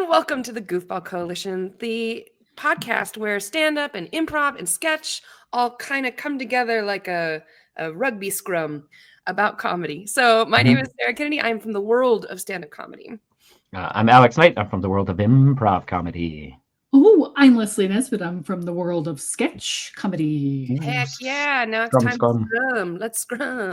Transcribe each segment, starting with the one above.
and welcome to the Goofball Coalition, the podcast where stand-up and improv and sketch all kind of come together like a rugby scrum about comedy. So my name is Sarah Kennedy. I'm from the world of stand-up comedy. I'm Alex Knight. I'm from the world of improv comedy. Oh, I'm Leslie Nesbitt. I'm from the world of sketch comedy. Heck yeah, now it's time to scrum. Let's scrum.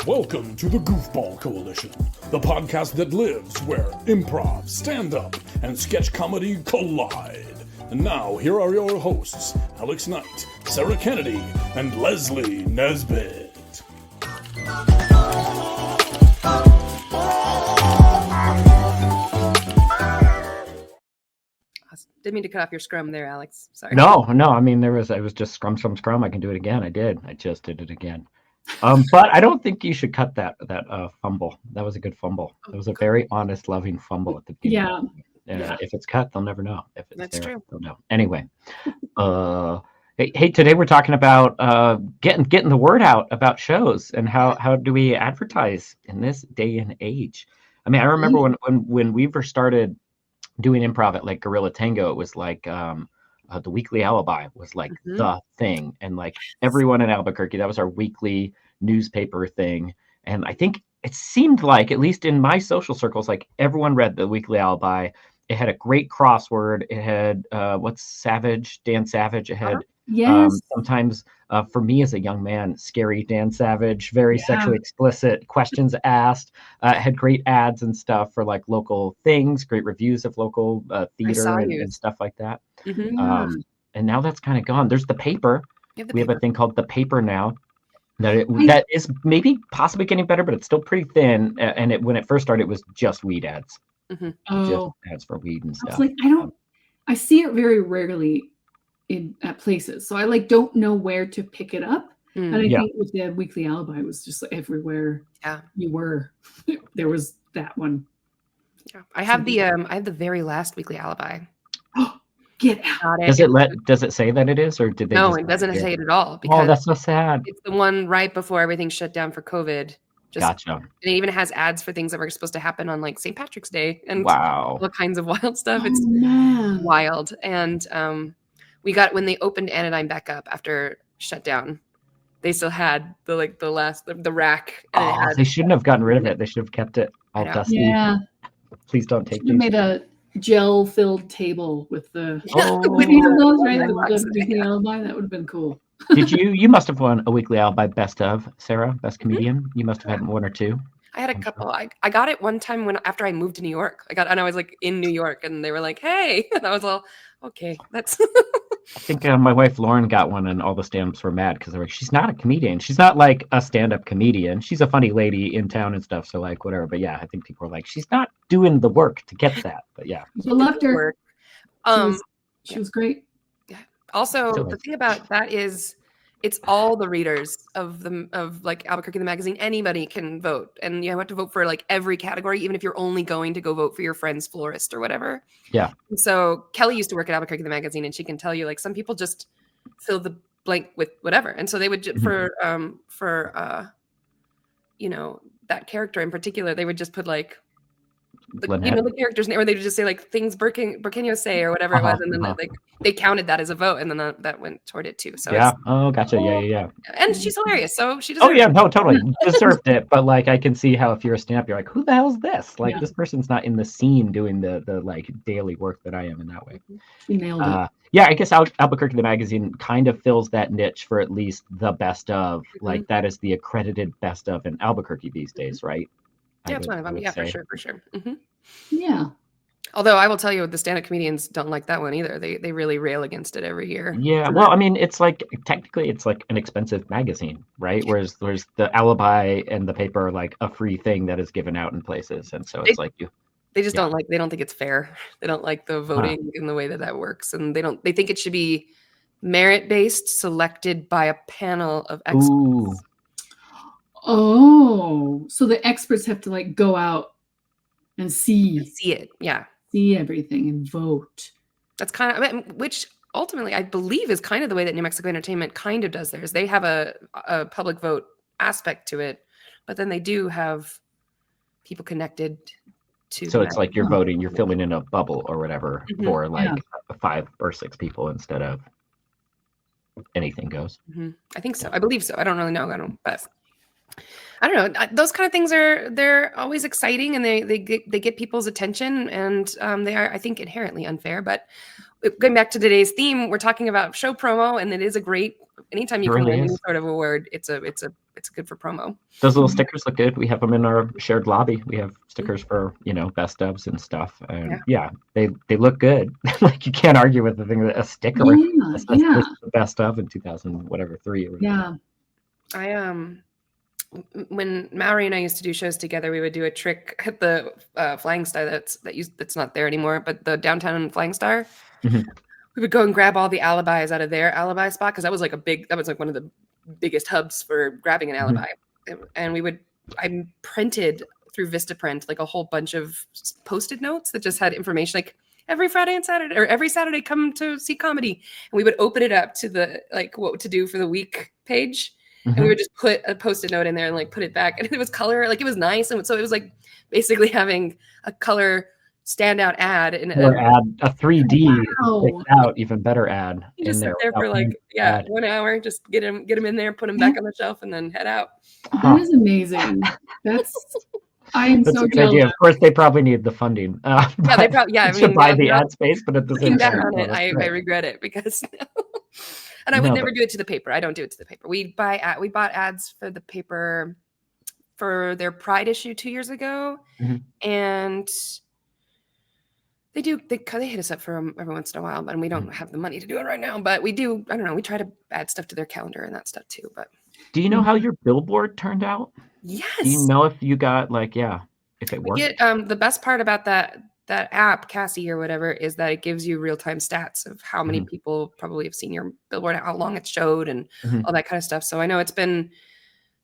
Welcome to the Goofball Coalition, the podcast that lives where improv, stand-up, and sketch comedy collide. And now, here are your hosts, Alex Knight, Sarah Kennedy, and Leslie Nesbitt. Didn't mean to cut off your scrum there, Alex. Sorry. No. I mean, it was just scrum. I can do it again. I just did it again. But I don't think you should cut that fumble. That was a good fumble. It was a very honest, loving fumble at the beginning. Yeah. If it's cut, they'll never know. If it's That's true. They'll know. Anyway, hey, today we're talking about getting the word out about shows and how do we advertise in this day and age. I mean, I remember when we first started doing improv at like Gorilla Tango, it was like the Weekly Alibi was like the thing, and like everyone in Albuquerque, that was our weekly newspaper thing. And I think it seemed like, at least in my social circles, like everyone read the Weekly Alibi. It had a great crossword. It had Dan Savage. It had sometimes for me as a young man, scary Dan Savage, very sexually explicit questions asked. Had great ads and stuff for like local things, great reviews of local theater and stuff like that. And now that's kind of gone. There's the paper. We have a thing called the paper now. That is maybe possibly getting better, but it's still pretty thin. And when it first started, it was just weed ads. Just ads for weed and stuff. I see it very rarely at places, so I don't know where to pick it up. And I think with the Weekly Alibi, it was just everywhere you were, there was that one. I have the very last Weekly Alibi. Get out! Does it say that it is, or did they? No, it doesn't say it at all. Because that's so sad. It's the one right before everything shut down for COVID. Gotcha. It even has ads for things that were supposed to happen on like St. Patrick's Day and all kinds of wild stuff. It's wild. And when they opened Anodyne back up after shutdown, they still had the rack. And they shouldn't have gotten rid of it. They should have kept it all dusty. Yeah. Please don't take these. Made a gel-filled table with the Weekly Alibi. That would have been cool. Did you must have won a Weekly Alibi best of, Sarah, best comedian. You must have had one or two. I had a couple. Sure. I got it one time after I moved to New York. I was like in New York, and they were like, "Hey," and I was all, "Okay, that's." I think my wife Lauren got one, and all the stand-ups were mad because they were like, "She's not a comedian. She's not like a stand-up comedian. She's a funny lady in town and stuff." So like whatever. But yeah, I think people were like, "She's not doing the work to get that." But yeah, I loved her. She was great. Yeah. Also, the thing about that is, it's all the readers of like Albuquerque the Magazine. Anybody can vote, and you have to vote for like every category, even if you're only going to go vote for your friend's florist or whatever. Yeah. And so Kelly used to work at Albuquerque the Magazine, and she can tell you like some people just fill the blank with whatever, and so they would for that character in particular, they would just put like the character's name, or they would just say like things Burqueño say or whatever it was, and then they counted that as a vote, and then that went toward it too. So gotcha. Yeah. And she's hilarious, so she deserved it. No, totally deserved it. But like, I can see how if you're a stand-up, you're like, who the hell is this? Like, this person's not in the scene doing the like daily work that I am in that way. She nailed it. Yeah, I guess Albuquerque the Magazine kind of fills that niche for at least the best of. Like, that is the accredited best of in Albuquerque these days, right? Yeah, it's one of them. Yeah, for sure. Yeah. Although I will tell you, the stand-up comedians don't like that one either. They really rail against it every year. Yeah, well, I mean, it's like technically it's like an expensive magazine, right? Whereas the Alibi and the paper are like a free thing that is given out in places, and so it's like you. They just don't like. They don't think it's fair. They don't like the voting in the way that works, and they think it should be merit-based, selected by a panel of experts. Ooh. Oh, so the experts have to like go out and see it, see everything and vote. That's kind of which ultimately I believe is kind of the way that New Mexico Entertainment kind of does theirs. They have a public vote aspect to it, but then they do have people connected So it's like you're voting, you're filling in a bubble or whatever for like 5 or 6 people instead of anything goes. I think so. I believe so. I don't really know. But I don't know. Those kind of things they're always exciting, and they get people's attention, and they are, I think, inherently unfair. But going back to today's theme, we're talking about show promo, and it is a great. Anytime you can win any sort of award, it's good for promo. Those little stickers look good. We have them in our shared lobby. We have stickers for best ofs and stuff, and they look good. Like you can't argue with the thing that a sticker. This is the best of in 2003 or whatever. When Mallory and I used to do shows together, we would do a trick at the Flying Star that's not there anymore, but the downtown Flying Star. We would go and grab all the alibis out of their alibi spot, because that was like one of the biggest hubs for grabbing an alibi. And I printed through Vistaprint like a whole bunch of Post-it notes that just had information like every Friday and Saturday, or every Saturday come to see comedy. And we would open it up to the like what to do for the week page. And we would just put a Post-it note in there and like put it back. And it was color, like it was nice. And so it was like basically having a color standout ad and a 3D out even better ad. You just sit there for like 1 hour, just get them in there, put them back on the shelf, and then head out. That is amazing. That's so jealous. Of course, they probably need the funding. They probably to buy the ad space, but at the same time, I regret it because. And I would never do it to the paper. I don't do it to the paper. We bought ads for the paper for their Pride issue 2 years ago, and they hit us up for them every once in a while, and we don't have the money to do it right now. But we do. I don't know. We try to add stuff to their calendar and that stuff too. But do you know how your billboard turned out? Yes. Do you know if you got if it worked? The best part about that app, Cassie or whatever, is that it gives you real-time stats of how many people probably have seen your billboard, how long it showed, and all that kind of stuff. So I know it's been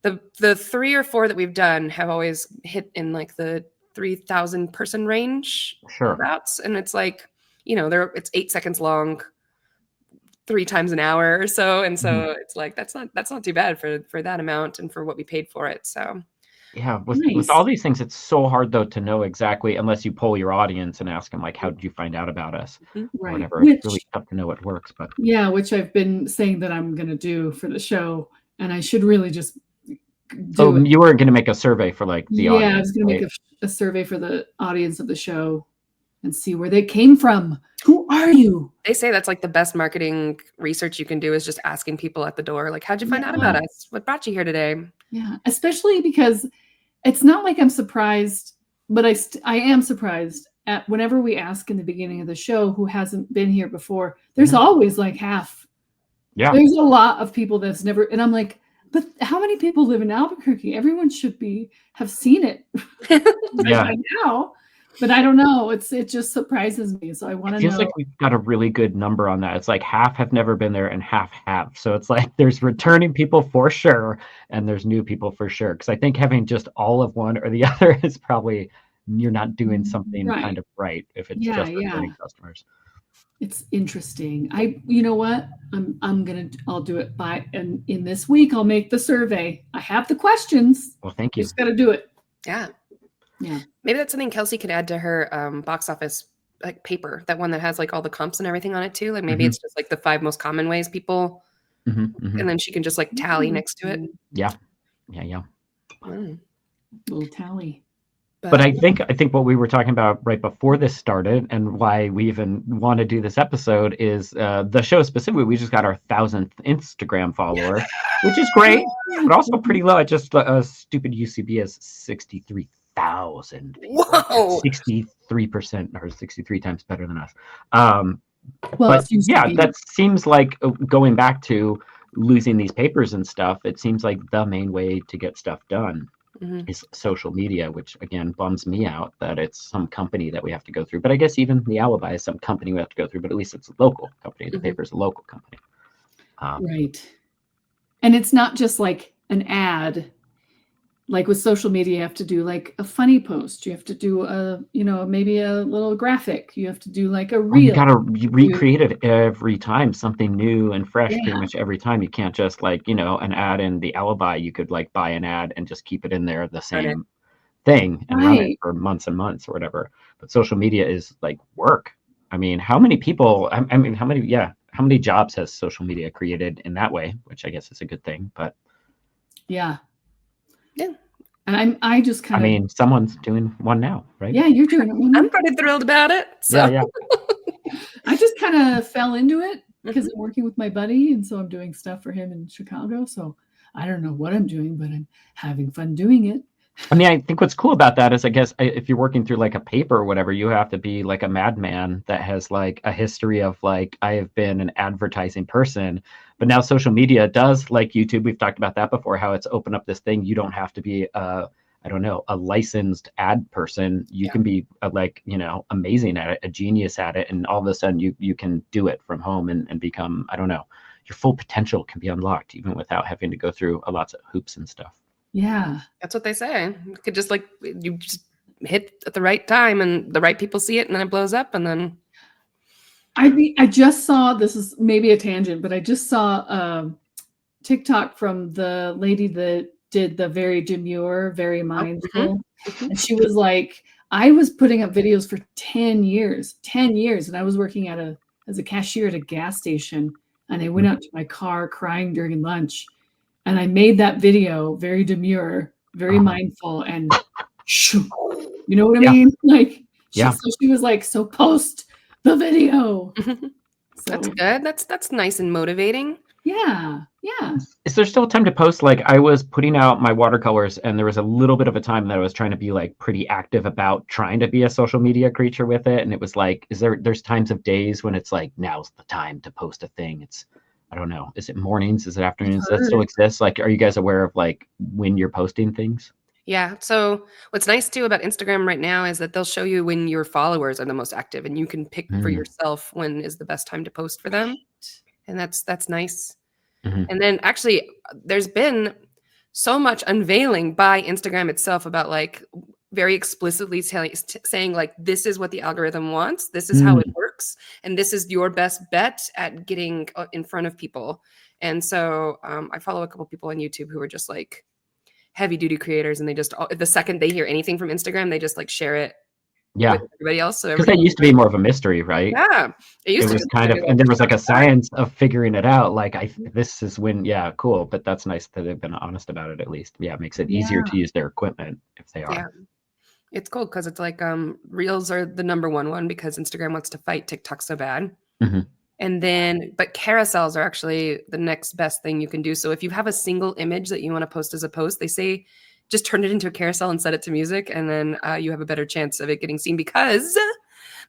the 3 or 4 that we've done have always hit in like the 3,000 person range. Sure. And it's like, it's 8 seconds long, 3 times an hour or so. And so it's like, that's not too bad for that amount and for what we paid for it. So yeah, with all these things, it's so hard though to know exactly, unless you poll your audience and ask them like, how did you find out about us? Right. Whatever. It's really tough to know what works, but which I've been saying that I'm gonna do for the show, and I should really just do it. You were gonna make a survey for like the audience. I was gonna make a survey for the audience of the show and see where they came from. Who are you? They say that's like the best marketing research you can do, is just asking people at the door, like, how'd you find out about us? What brought you here today? Yeah, especially because it's not like I'm surprised, but I am surprised at whenever we ask in the beginning of the show who hasn't been here before. There's always like half. Yeah. There's a lot of people that's never, and I'm like, but how many people live in Albuquerque? Everyone should have seen it by now. But I don't know. It just surprises me. So I want to know. It feels like we've got a really good number on that. It's like half have never been there and half have. So it's like there's returning people for sure, and there's new people for sure. Because I think having just all of one or the other is probably, you're not doing something kind of right if it's just returning customers. It's interesting. You know what? I'll do it and in this week I'll make the survey. I have the questions. Well, thank you. Just got to do it. Yeah. Yeah. Maybe that's something Kelsey could add to her box office like paper, that one that has like all the comps and everything on it too. Like maybe it's just like the 5 most common ways people, and then she can just like tally next to it. Yeah. Little tally. But I think what we were talking about right before this started, and why we even want to do this episode, is the show specifically. We just got our 1,000th Instagram follower, which is great, but also pretty low. Just stupid UCB is 63,000. Whoa, 63% or 63 times better than us. But that seems like, going back to losing these papers and stuff, it seems like the main way to get stuff done is social media, which again bums me out that it's some company that we have to go through. But I guess even the alibi is some company we have to go through, but at least it's a local company. The paper is a local company. Right. And it's not just like an ad. Like with social media, you have to do like a funny post. You have to do maybe a little graphic. You have to do like a reel. You got to recreate it every time, something new and fresh, pretty much every time. You can't just like, an ad in the alibi. You could like buy an ad and just keep it in there the thing and run it for months and months or whatever. But social media is like work. I mean, how many jobs has social media created in that way, which I guess is a good thing, but yeah. And I just kind of, I mean, someone's doing one now, right? Yeah, you're doing it. I'm pretty thrilled about it. So. Yeah. I just kind of fell into it because I'm working with my buddy, and so I'm doing stuff for him in Chicago. So I don't know what I'm doing, but I'm having fun doing it. I mean, I think what's cool about that is, I guess, if you're working through like a paper or whatever, you have to be like a madman that has like a history of like, I have been an advertising person, but now social media does, like YouTube, we've talked about that before, how it's opened up this thing. You don't have to be a licensed ad person. You can be amazing at it, a genius at it. And all of a sudden you can do it from home and become, your full potential can be unlocked even without having to go through lots of hoops and stuff. Yeah. That's what they say. You could just you just hit at the right time and the right people see it and then it blows up and then. I just saw, this is maybe a tangent, but I just saw TikTok from the lady that did the very demure, very mindful. And she was like, I was putting up videos for 10 years. And I was working as a cashier at a gas station. And I went out to my car crying during lunch. And I made that video very demure, very mindful, and you know what I mean? Like, so she was like, so post the video. So, that's good. That's nice and motivating. Yeah. Is there still time to post? Like, I was putting out my watercolors and there was a little bit of a time that I was trying to be like pretty active about trying to be a social media creature with it. And it was like, there's times of days when it's like, now's the time to post a thing. I don't know. Is it mornings? Is it afternoons? Does that still exist? Like, are you guys aware of like when you're posting things? Yeah. So what's nice too about Instagram right now is that they'll show you when your followers are the most active and you can pick for yourself when is the best time to post for them. And that's nice. And then actually there's been so much unveiling by Instagram itself about like very explicitly saying like, this is what the algorithm wants. This is how it works. And this is your best bet at getting in front of people. And so I follow a couple people on YouTube who are just like heavy duty creators. And they just, the second they hear anything from Instagram, they just like share it with everybody else. So because that used to be more of a mystery, right? Yeah. It was kind of, and there was like a science of figuring it out. Like this is when, cool. But that's nice that they've been honest about it at least. Yeah, it makes it easier to use their equipment if they are. Yeah. It's cool because it's like Reels are the number one because Instagram wants to fight TikTok so bad. And then, but carousels are actually the next best thing you can do. So if you have a single image that you want to post as a post, they say just turn it into a carousel and set it to music. And then you have a better chance of it getting seen, because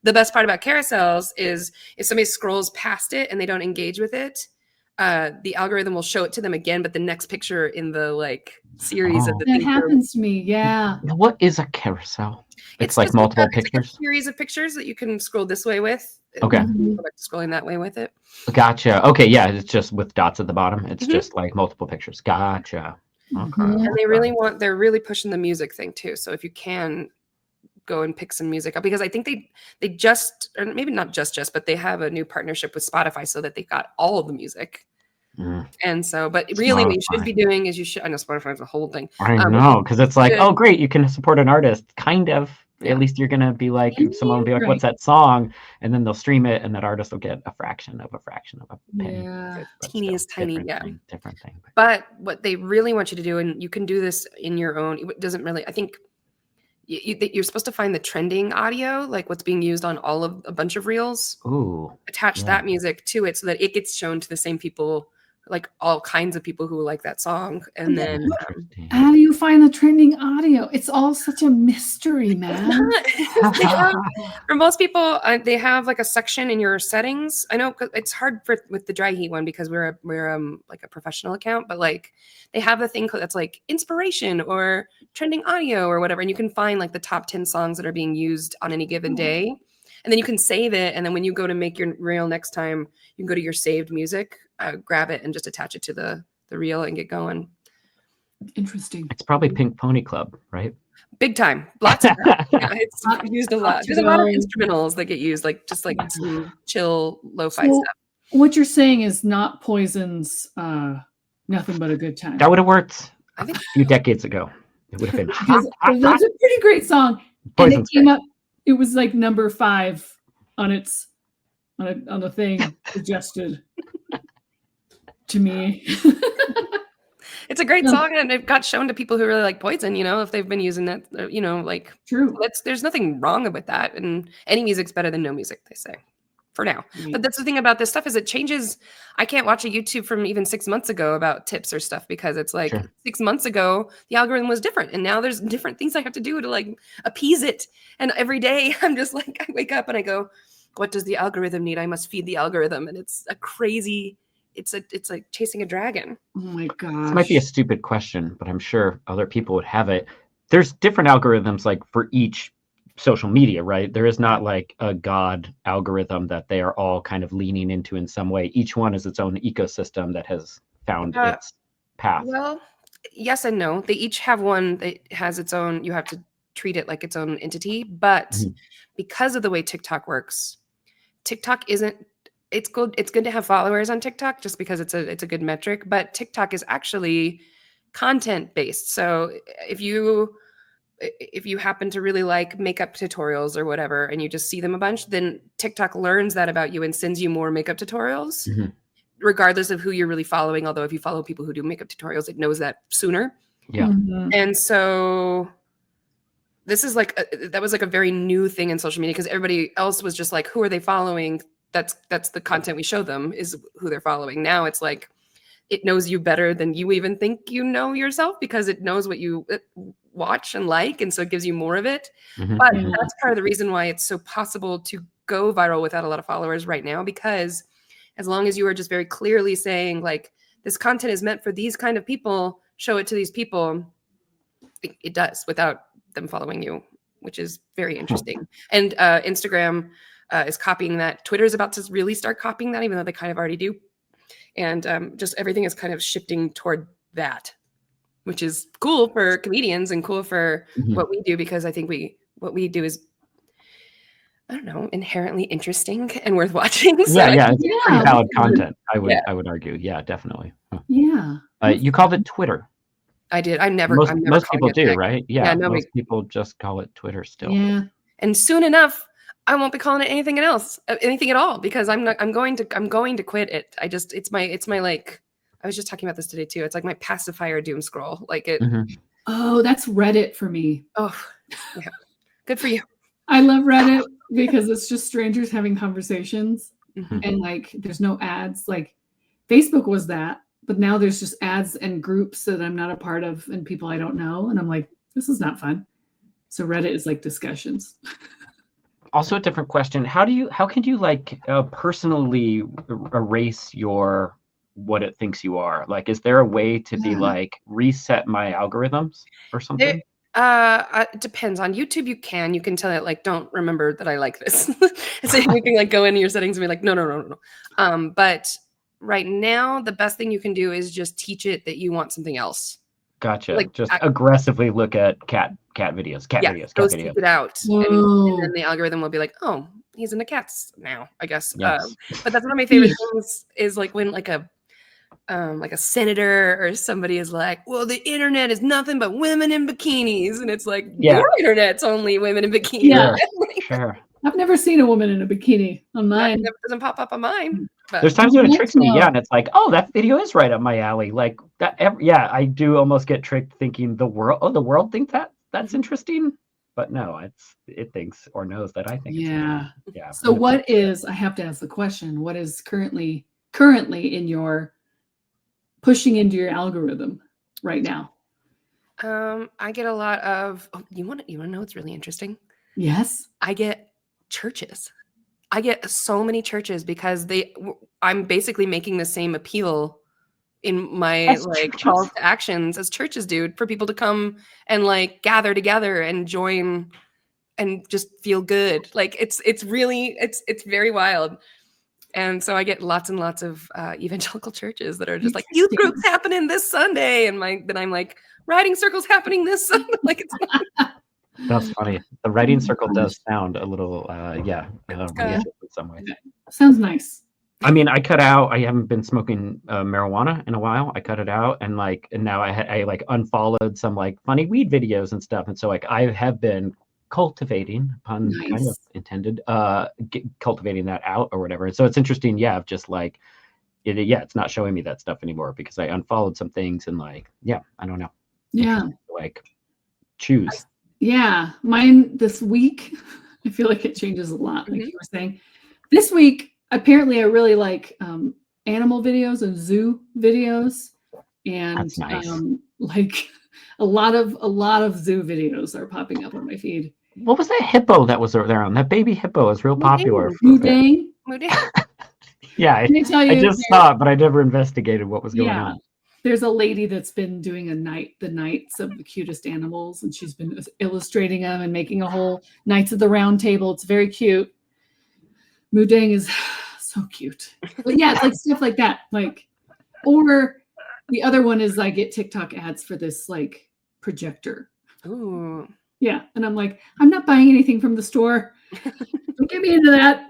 the best part about carousels is if somebody scrolls past it and they don't engage with it, the algorithm will show it to them again, but the next picture in the like series of the that happens to me. Yeah. What is a carousel? It's like multiple pictures. Like a series of pictures that you can scroll this way with. Okay. Go back to scrolling that way with it. Gotcha. Okay. Yeah. It's just with dots at the bottom. It's just like multiple pictures. Gotcha. Okay. And they're really pushing the music thing too. So if you can go and pick some music up, because I think they just, or maybe not just, but they have a new partnership with Spotify so that they've got all of the music. And so, but really what you should be doing is I know Spotify is a whole thing. I know, because it's like, oh great, you can support an artist, kind of. At least you're gonna be like, someone will be like, what's that song? And then they'll stream it, and that artist will get a fraction of a penny. Yeah, teeniest tiny, different thing. But what they really want you to do, and you can do this in your own. It doesn't really. I think you're supposed to find the trending audio, like what's being used on a bunch of reels. Ooh. Attach that music to it so that it gets shown to the same people, like all kinds of people who like that song. And then how do you find the trending audio? It's all such a mystery, man. For most people, they have like a section in your settings. I know it's hard with the dry heat one because we're like a professional account, but like they have a thing that's like inspiration or trending audio or whatever, and you can find like the top 10 songs that are being used on any given day. And then you can save it. And then when you go to make your reel next time, you can go to your saved music, grab it and just attach it to the reel and get going. Interesting. It's probably Pink Pony Club, right? Big time. Lots of that. Yeah, it's used a lot. There's a lot of instrumentals that get used, like just like some chill lo-fi stuff. What you're saying is not Poison's Nothing But a Good Time. That would have worked a few decades ago. It would have been because that's a pretty great song. And it came up. It was like number 5 on its on the thing suggested to me. It's a great song, and it got shown to people who really like Poison, if they've been using it, like true. There's nothing wrong with that, and any music's better than no music, they say, for now. But that's the thing about this stuff is it changes. I can't watch a YouTube from even 6 months ago about tips or stuff because it's like 6 months ago the algorithm was different, and now there's different things I have to do to like appease it. And every day I'm just like, I wake up and I go, what does the algorithm need? I must feed the algorithm, and it's a crazy. It's like chasing a dragon. Oh my gosh. This might be a stupid question, but I'm sure other people would have it. There's different algorithms like for each social media, right? There is not like a God algorithm that they are all kind of leaning into in some way. Each one is its own ecosystem that has found its path. Well, yes and no. They each have one that has its own, you have to treat it like its own entity. But because of the way TikTok works, TikTok isn't, it's good to have followers on TikTok just because it's a good metric, but TikTok is actually content based. So if you happen to really like makeup tutorials or whatever, and you just see them a bunch, then TikTok learns that about you and sends you more makeup tutorials, regardless of who you're really following. Although if you follow people who do makeup tutorials, it knows that sooner. Yeah. And so this is like, that was like a very new thing in social media because everybody else was just like, who are they following? That's the content we show them is who they're following. Now it's like, it knows you better than you even think you know yourself because it knows what you watch and like. And so it gives you more of it. But that's part of the reason why it's so possible to go viral without a lot of followers right now, because as long as you are just very clearly saying like, this content is meant for these kind of people, show it to these people, it does without them following you, which is very interesting. And Instagram is copying that. Twitter is about to really start copying that, even though they kind of already do. And just everything is kind of shifting toward that, which is cool for comedians and cool for what we do, because I think what we do is, I don't know, inherently interesting and worth watching. So it's pretty valid content. I would argue. Yeah, definitely. Yeah. You called it Twitter. I did. Most people do, right? Yeah. No, most people just call it Twitter still. Yeah. And soon enough, I won't be calling it anything else, anything at all, because I'm going to quit it. It's my like, I was just talking about this today too. It's like my pacifier doom scroll. Like it. Oh, that's Reddit for me. Oh, yeah. Good for you. I love Reddit because it's just strangers having conversations and like, there's no ads. Like Facebook was that, but now there's just ads and groups that I'm not a part of and people I don't know. And I'm like, this is not fun. So Reddit is like discussions. Also, a different question: how can you like personally erase what it thinks you are? Like, is there a way to be like reset my algorithms or something? It depends. On YouTube, you can tell it like, don't remember that I like this. So you can like go into your settings and be like, no. But right now, the best thing you can do is just teach it that you want something else. Gotcha. Like, just aggressively look at cat videos, cat videos. Seek it out, and then the algorithm will be like, oh, he's into cats now, I guess. Yes. But that's one of my favorite things is like when like a senator or somebody is like, well, the internet is nothing but women in bikinis, and it's like, your internet's only women in bikinis. Yeah, sure. I've never seen a woman in a bikini on mine. It doesn't pop up on mine. But there's times when it tricks me, and it's like, oh, that video is right up my alley. Like that, I do almost get tricked thinking the world think that's interesting, but no, it thinks or knows that I think. Yeah. So what is? I have to ask the question: what is currently in your pushing into your algorithm right now? I get a lot of. Oh, you want to know what's really interesting? Yes, I get churches. I get so many churches because I'm basically making the same appeal in my calls to actions as churches do, for people to come and like gather together and join and just feel good. Like it's very wild. And so I get lots and lots of evangelical churches that are just like, youth groups happening this Sunday, and then I'm like, writing circles happening this Sunday. Like it's not. That's funny. The writing circle does sound a little, religious in some ways. Sounds nice. I mean, I haven't been smoking marijuana in a while. I cut it out, and now I like unfollowed some like funny weed videos and stuff. And so like I have been cultivating, pun kind of intended, cultivating that out or whatever. And so it's interesting, of just like it's not showing me that stuff anymore because I unfollowed some things and I don't know. Like choose. Mine this week, I feel like it changes a lot, like you were saying. This week, apparently I really like animal videos and zoo videos. And that's nice. Like a lot of zoo videos are popping up on my feed. What was that hippo that was there on? That baby hippo is real popular. Mudang. Yeah, I just saw it, but I never investigated what was going on. There's a lady that's been doing the nights of the cutest animals, and she's been illustrating them and making a whole Knights of the Round Table. It's very cute. Mudang is so cute. But it's like stuff like that. Like, or the other one is I get TikTok ads for this like projector. Ooh. Yeah. And I'm like, I'm not buying anything from the store. Don't get me into that.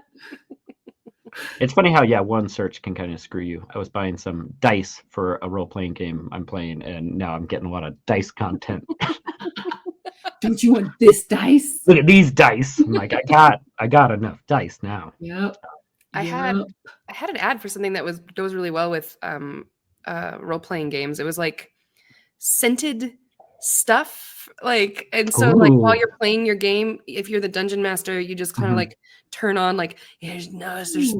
It's funny how one search can kind of screw you. I was buying some dice for a role-playing game I'm playing, and now I'm getting a lot of dice content. Don't you want this dice? Look at these dice. I'm like, I got enough dice now. Yep. I had an ad for something that goes really well with role-playing games. It was like scented stuff. Like, and so like while you're playing your game, if you're the dungeon master, you just kind of like turn on like there's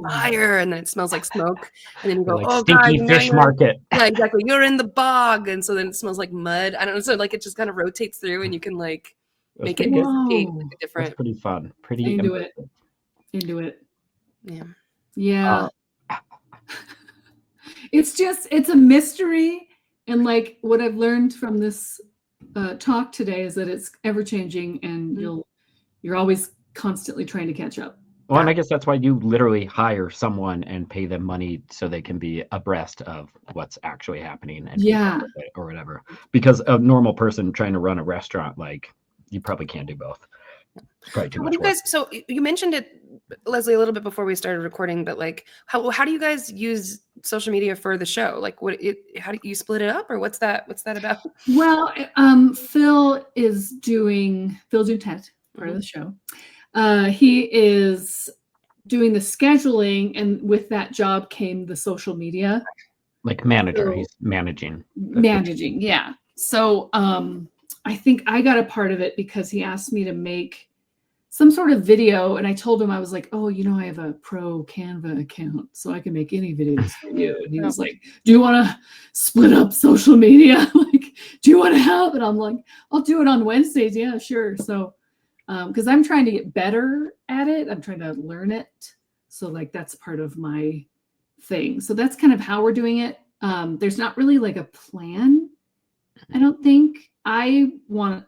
fire, and then it smells like smoke, and then you go, like stinky fish market. Yeah, exactly. You're in the bog, and so then it smells like mud. I don't know. So like it just kind of rotates through, and you can like make it a different. That's pretty fun. Pretty into it. Yeah. It's a mystery, and like what I've learned from this talk today is that it's ever changing, and you're always constantly trying to catch up. Well, and I guess that's why you literally hire someone and pay them money so they can be abreast of what's actually happening and or whatever. Because a normal person trying to run a restaurant, like you probably can't do both. Probably too much work. So you mentioned it, Leslie, a little bit before we started recording, but like how do you guys use social media for the show? Like how do you split it up, or what's that about? Well, Phil Dutet, part of the show. He is doing the scheduling, and with that job came the social media. Like manager, so, he's managing. Yeah. So I think I got a part of it because he asked me to make some sort of video, and I told him, I was like, oh, I have a pro Canva account, so I can make any videos for you. And he was like, do you want to split up social media? Like, do you want to help? And I'm like, I'll do it on Wednesdays. Yeah, sure. So because I'm trying to get better at it. I'm trying to learn it. So like that's part of my thing. So that's kind of how we're doing it. There's not really like a plan, I don't think. I want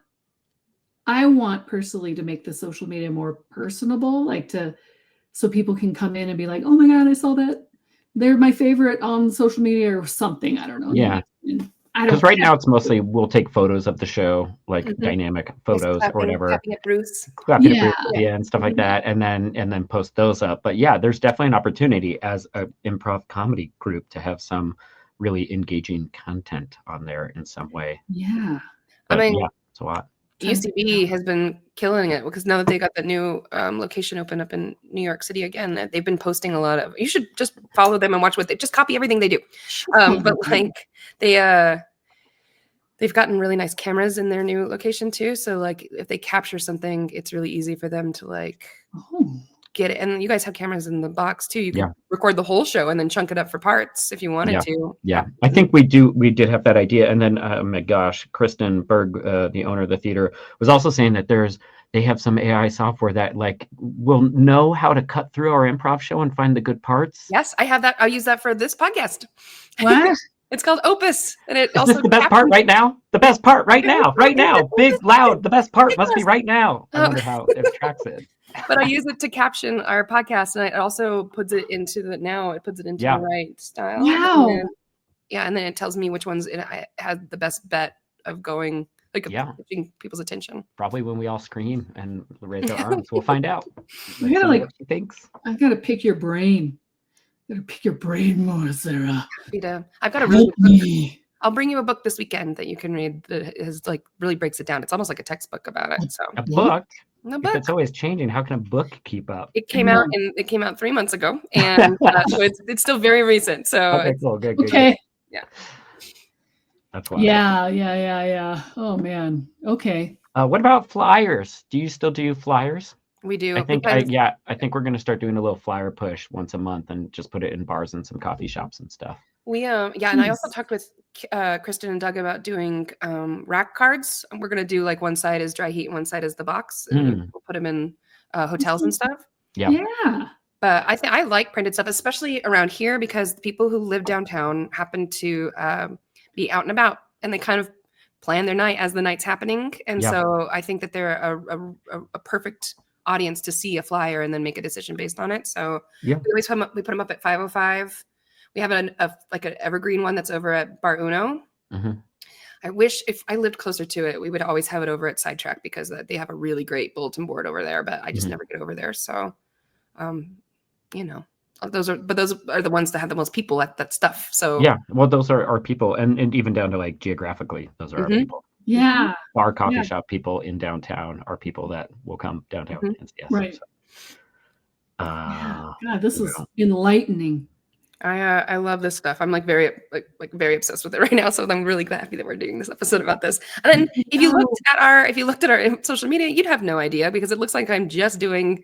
personally to make the social media more personable, so people can come in and be like, oh my God, I saw that. They're my favorite on social media or something. I don't know. Yeah. Because right now it's mostly we'll take photos of the show, like dynamic photos or whatever. Clapping at Bruce. And stuff like that, and then post those up. But yeah, there's definitely an opportunity as an improv comedy group to have some really engaging content on there in some way. Yeah. But, it's a lot. UCB has been killing it because now that they got the new location open up in New York City again, they've been posting a lot of. You should just follow them and watch what they just copy everything they do. But like they've gotten really nice cameras in their new location too. So like if they capture something, it's really easy for them to like get it. And you guys have cameras in the box too. You can record the whole show and then chunk it up for parts if you wanted to. Yeah, I think we did have that idea. And then, oh my gosh, Kristen Berg, the owner of the theater, was also saying that they have some AI software that like will know how to cut through our improv show and find the good parts. Yes, I have that. I'll use that for this podcast. What? It's called Opus, and it Is also this the best part right now. The best part right now, big, loud. The best part must be right now. I wonder how it tracks it. But I use it to caption our podcast, and it also puts it into the right style. Wow. And then it tells me which ones it has the best bet of going, like catching people's attention. Probably when we all scream and raise our arms, we'll find out. I gotta what she thinks. I gotta pick your brain. Gotta pick your brain more, Sarah. I've got a really good book. I'll bring you a book this weekend that you can read that is like really breaks it down. It's almost like a textbook about it. So a book? If it's always changing, how can a book keep up? It came out 3 months ago, and so it's still very recent. So okay, cool. Good. Yeah. That's why. Yeah. Oh man. Okay. What about flyers? Do you still do flyers? We do. I think we're gonna start doing a little flyer push once a month and just put it in bars and some coffee shops and stuff. We and I also talked with Kristen and Doug about doing rack cards. We're gonna do like one side is dry heat and one side is the box. And we'll put them in hotels and stuff. Yeah. But I like printed stuff, especially around here, because the people who live downtown happen to be out and about, and they kind of plan their night as the night's happening. And so I think that they're a perfect audience to see a flyer and then make a decision based on it. So we always put them up at 5:05. We have an evergreen one that's over at Bar Uno. Mm-hmm. I wish if I lived closer to it, we would always have it over at Sidetrack because they have a really great bulletin board over there, but I just never get over there. So, those are the ones that have the most people at that stuff. So yeah, well, those are our people, and even down to like geographically, those are our people. Yeah, bar, coffee shop people in downtown are people that will come downtown and see us. Right. So, God, this is enlightening. I love this stuff. I'm like very obsessed with it right now. So I'm really happy that we're doing this episode about this. And then if you looked at our social media, you'd have no idea because it looks like I'm just doing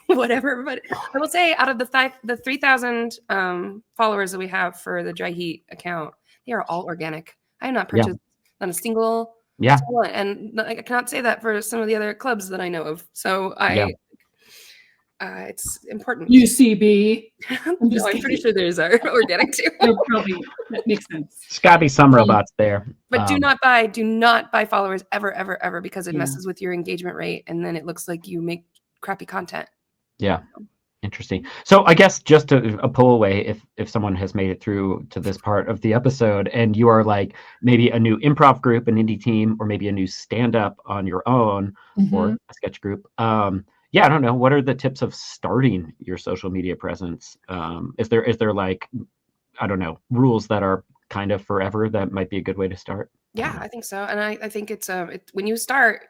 whatever. But I will say, out of the 3,000 followers that we have for the Dry Heat account, they are all organic. I have not purchased on a single one, and I cannot say that for some of the other clubs that I know of. So it's important. UCB. I'm pretty sure there's organic too. Probably that makes sense. There's gotta be some robots there. But do not buy followers ever because it messes with your engagement rate, and then it looks like you make crappy content. Yeah. Interesting. So I guess just a pull away, if someone has made it through to this part of the episode and you are like maybe a new improv group, an indie team, or maybe a new stand-up on your own or a sketch group. I don't know. What are the tips of starting your social media presence? Is there like, I don't know, rules that are kind of forever that might be a good way to start? Yeah, I think so. And I think it's when you start,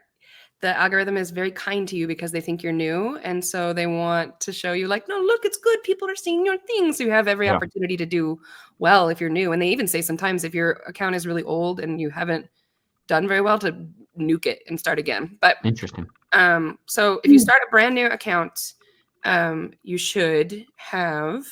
the algorithm is very kind to you because they think you're new. And so they want to show you like, no, look, it's good. People are seeing your things. So you have every opportunity to do well if you're new. And they even say sometimes if your account is really old and you haven't done very well, to nuke it and start again. But interesting. So if you start a brand new account, you should have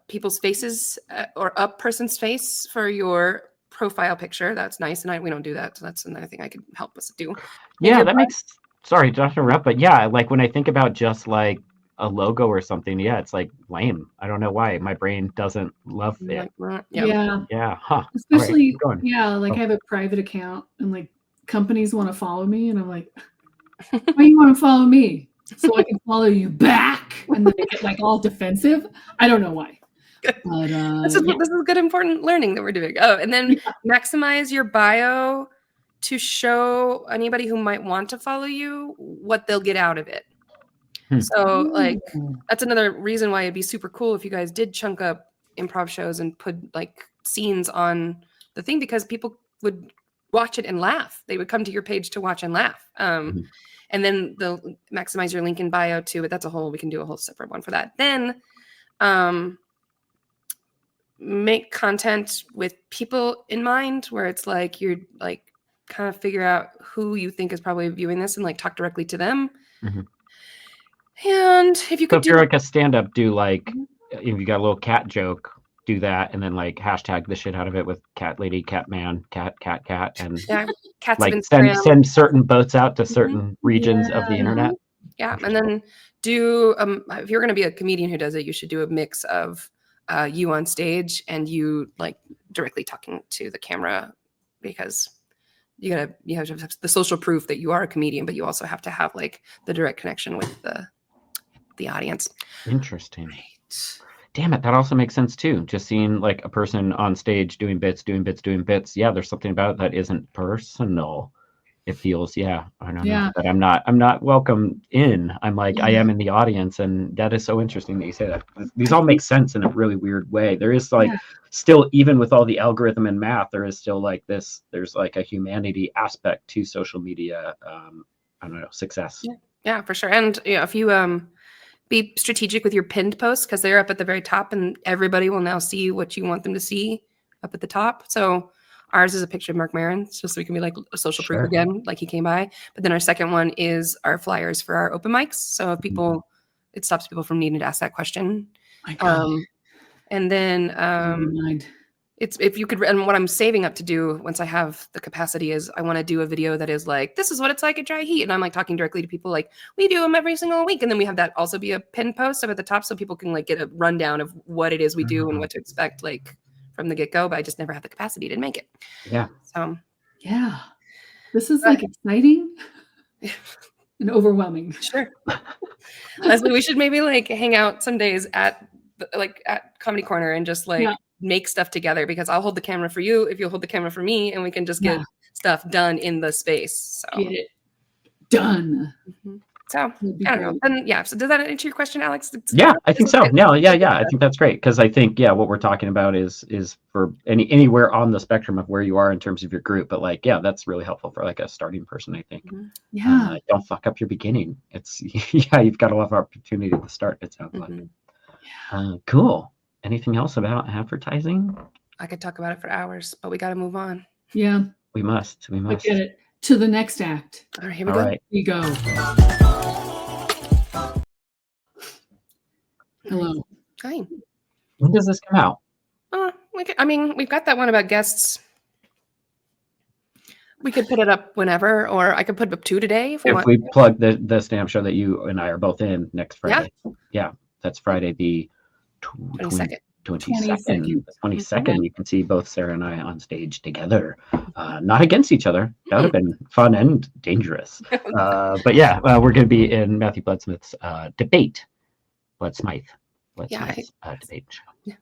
people's faces or a person's face for your profile picture. That's nice. And we don't do that. So that's another thing I could help us do. Yeah, that makes, sorry to interrupt, but yeah, like when I think about just like a logo or something, it's like lame. I don't know why my brain doesn't love it. Yeah. Huh. Especially, like I have a private account and like companies want to follow me and I'm like, why you want to follow me? So I can follow you back. And then they get like all defensive. I don't know why. But, this is good, important learning that we're doing. Oh, and then maximize your bio to show anybody who might want to follow you what they'll get out of it. So like that's another reason why it'd be super cool if you guys did chunk up improv shows and put like scenes on the thing, because people would watch it and laugh. They would come to your page to watch and laugh. And then they'll maximize your link in bio too, but we can do a whole separate one for that. Then make content with people in mind where it's like you're like kind of figure out who you think is probably viewing this and like talk directly to them. And if you could you're like a stand-up, do like if you got a little cat joke, do that, and then like hashtag the shit out of it with cat lady, cat man, cat, and cats like send certain boats out to certain regions of the internet. Yeah, and then do if you're going to be a comedian who does it, you should do a mix of you on stage and you like directly talking to the camera, because you have to have the social proof that you are a comedian, but you also have to have like the direct connection with the audience. Interesting. Right. Damn it, that also makes sense too. Just seeing like a person on stage doing bits. Yeah, there's something about it that isn't personal. It feels, I don't know, but I'm not welcome in. I'm like, I am in the audience, and that is so interesting that you say that. These all make sense in a really weird way. There is like still, even with all the algorithm and math, there is still like this, there's like a humanity aspect to social media. I don't know, success. Yeah, for sure. And if you be strategic with your pinned posts, because they're up at the very top and everybody will now see what you want them to see up at the top. So ours is a picture of Mark Maron, just so we can be like a social proof again, like he came by. But then our second one is our flyers for our open mics. So if people, it stops people from needing to ask that question. And then it's, if you could, and what I'm saving up to do once I have the capacity is I want to do a video that is like, this is what it's like at Dry Heat. And I'm like talking directly to people, like we do them every single week. And then we have that also be a pin post up at the top so people can like get a rundown of what it is we do and what to expect like from the get-go, but I just never have the capacity to make it. Yeah. So this is like exciting and overwhelming. Sure. Leslie, we should maybe like hang out some days at Comedy Corner and just like make stuff together, because I'll hold the camera for you if you'll hold the camera for me, and we can just get stuff done in the space. So get it done. So I don't know. And so does that answer your question, Alex? I think so. Yeah. I think that's great, because I think what we're talking about is for anywhere on the spectrum of where you are in terms of your group. But like, that's really helpful for like a starting person, I think. Don't fuck up your beginning. It's you've got a lot of opportunity at the start, it sounds like. Cool. Anything else about advertising? I could talk about it for hours, but we got to move on. Yeah, we must. I get it. To the next act. All right, here we go. Here we go. Hello. Hi. When does this come out? We've got that one about guests. We could put it up whenever, or I could put up 2 today if we plug the stand-up show that you and I are both in next Friday. Yeah, that's Friday the 22nd. 22nd. You can see both Sarah and I on stage together, not against each other. That would have been fun and dangerous. But we're going to be in Matthew Bloodsmith's debate. Bloodsmith's debate show. Yeah,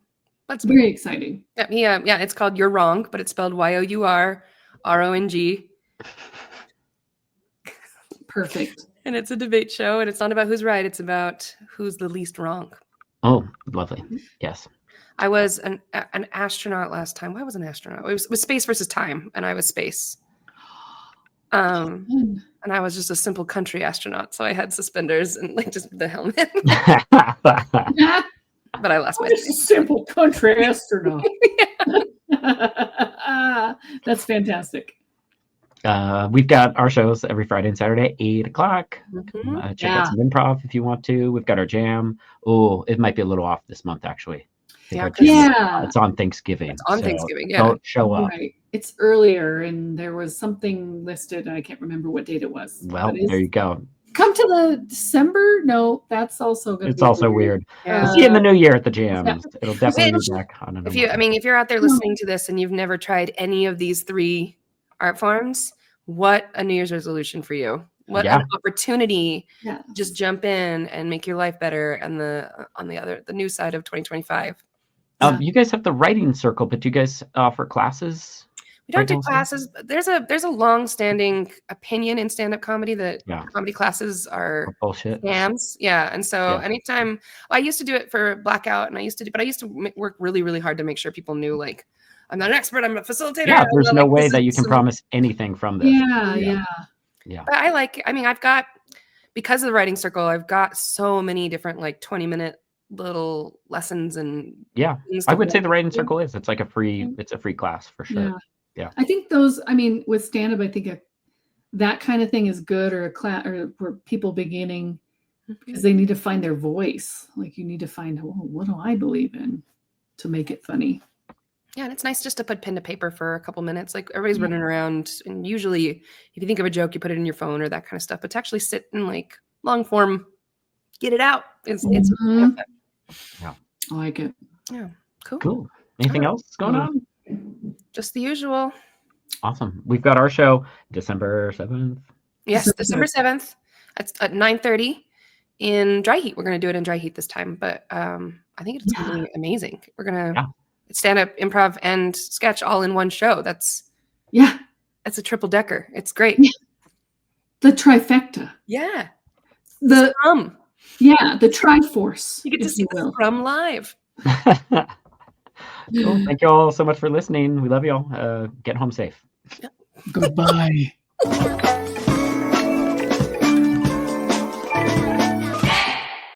that's very exciting. It's called You're Wrong, but it's spelled YOURRONG. Perfect. And it's a debate show, and it's not about who's right. It's about who's the least wrong. Oh, lovely. Yes. I was an astronaut last time. Why was an astronaut? It was space versus time, and I was space. And I was just a simple country astronaut, so I had suspenders and like just the helmet. But I lost my simple country astronaut. That's fantastic. We've got our shows every Friday and Saturday, 8:00. Check out some improv if you want to. We've got our jam. Oh, it might be a little off this month, actually. It's on Thanksgiving. Thanksgiving. Don't show up. Right. It's earlier, and there was something listed. I can't remember what date it was. Well, there you go. Come to the December. No, that's also good. It's also weird. We'll see you in the new year at the jam. It'll definitely be back on. If you're out there listening to this and you've never tried any of these 3 art forms, what a New Year's resolution for you. What an opportunity. Just jump in and make your life better. And the new side of 2025. You guys have the writing circle, but do you guys offer classes? We don't do classes. But there's a long-standing opinion in stand-up comedy that comedy classes are bullshit scams. Yeah, and so anytime I used to do it for Blackout, and I used to work really, really hard to make sure people knew, like, I'm not an expert. I'm a facilitator. Yeah, there's no way that you can promise anything from this. Yeah. But I've got, because of the writing circle, I've got so many different like 20-minute little lessons and I would say the writing circle it's like a free class for sure. Yeah. I think those, with stand-up, I think that kind of thing is good, or a class, or for people beginning, because they need to find their voice. Like, you need to find, what do I believe in to make it funny? Yeah, and it's nice just to put pen to paper for a couple minutes. Like, everybody's running around, and usually if you think of a joke, you put it in your phone or that kind of stuff. But to actually sit and like long form, get it out, it's fun. Yeah, I like it. Yeah, cool. Anything else going on? Just the usual. Awesome. We've got our show December 7th. Yes, December 7th. It's at 9:30 in Dry Heat. We're going to do it in Dry Heat this time, but I think it's going to be amazing. We're going to stand up, improv, and sketch all in one show. That's a triple decker. It's great. the trifecta. Yeah. The Scrum. Yeah, the Triforce. You get to see the Scrum live. Cool. Thank you all so much for listening. We love you all. Get home safe. Goodbye.